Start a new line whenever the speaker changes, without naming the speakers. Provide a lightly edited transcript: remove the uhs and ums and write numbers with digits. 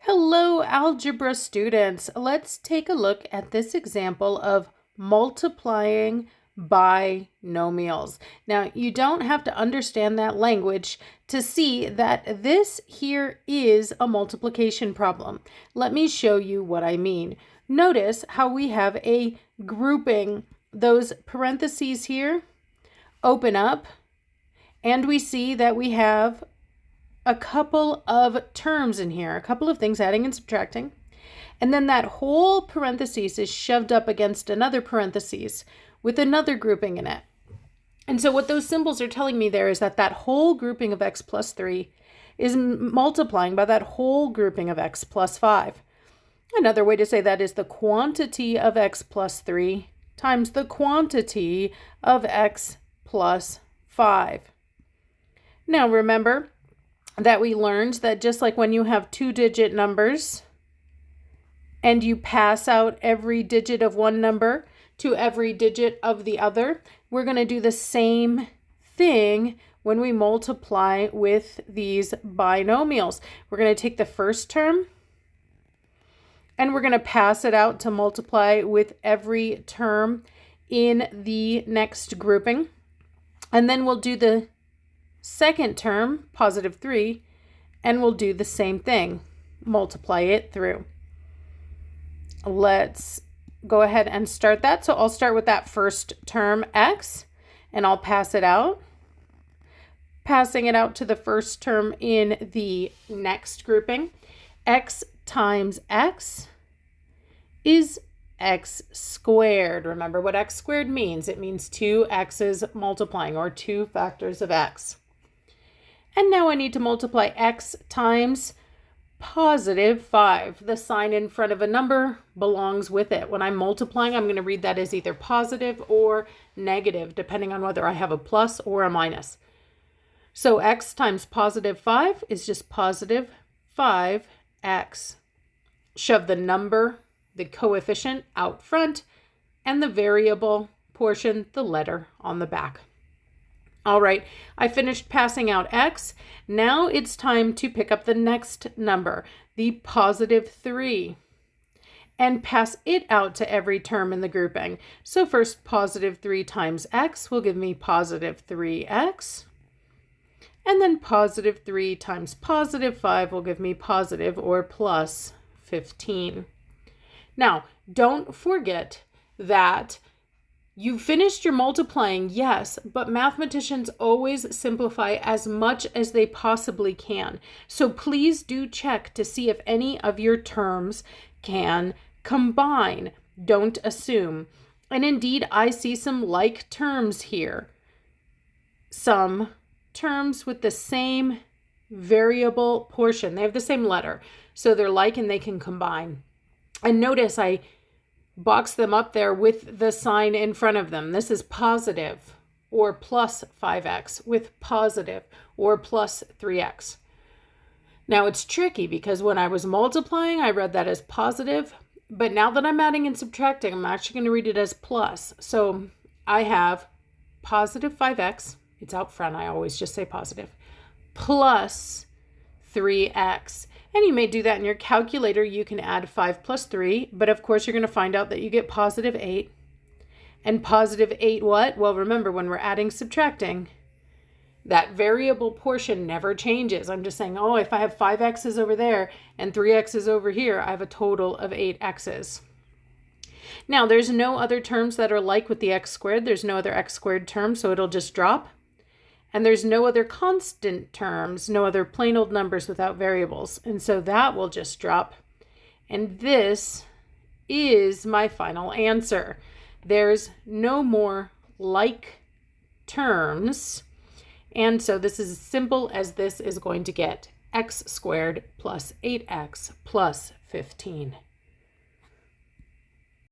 Hello, algebra students. Let's take a look at this example of multiplying binomials. Now, you don't have to understand that language to see that this here is a multiplication problem. Let me show you what I mean. Notice how we have a grouping. Those parentheses here open up, and we see that we have a couple of terms in here, a couple of things adding and subtracting. And then that whole parenthesis is shoved up against another parenthesis with another grouping in it. And so what those symbols are telling me there is that that whole grouping of x plus 3 is multiplying by that whole grouping of x plus 5. Another way to say that is the quantity of x plus 3 times the quantity of x plus 5. Now remember that we learned that just like when you have two-digit numbers and you pass out every digit of one number to every digit of the other, we're going to do the same thing when we multiply with these binomials. We're going to take the first term and we're going to pass it out to multiply with every term in the next grouping. And then we'll do the second term, positive 3, and we'll do the same thing, multiply it through. Let's go ahead and start that. So I'll start with that first term, x, and I'll pass it out. Passing it out to the first term in the next grouping. X times x is x squared. Remember what x squared means. It means two x's multiplying, or two factors of x. And now I need to multiply x times positive 5. The sign in front of a number belongs with it. When I'm multiplying, I'm going to read that as either positive or negative, depending on whether I have a plus or a minus. So x times positive 5 is just positive 5x. Shove the number, the coefficient, out front, and the variable portion, the letter, on the back. All right, I finished passing out x. Now it's time to pick up the next number, the positive 3, and pass it out to every term in the grouping. So first, positive 3 times x will give me positive 3x. And then positive 3 times positive 5 will give me positive or plus 15. Now, don't forget that you finished your multiplying, yes, but mathematicians always simplify as much as they possibly can. So please do check to see if any of your terms can combine. Don't assume. And indeed, I see some like terms here. Some terms with the same variable portion. They have the same letter. So they're like and they can combine. And notice I box them up there with the sign in front of them. This is positive or plus 5x with positive or plus 3x. Now it's tricky because when I was multiplying, I read that as positive, but now that I'm adding and subtracting, I'm actually going to read it as plus. So I have positive 5x, it's out front, I always just say positive, plus 3x. And you may do that in your calculator. You can add 5 plus 3, but of course you're going to find out that you get positive 8. And positive 8 what? Well, remember when we're adding, subtracting, that variable portion never changes. I'm just saying, oh, if I have 5 x's over there and 3 x's over here, I have a total of 8 x's. Now, there's no other terms that are like with the x squared. There's no other x squared term, so it'll just drop. And there's no other constant terms, no other plain old numbers without variables. And so that will just drop. And this is my final answer. There's no more like terms. And so this is as simple as this is going to get. X squared plus 8x plus 15.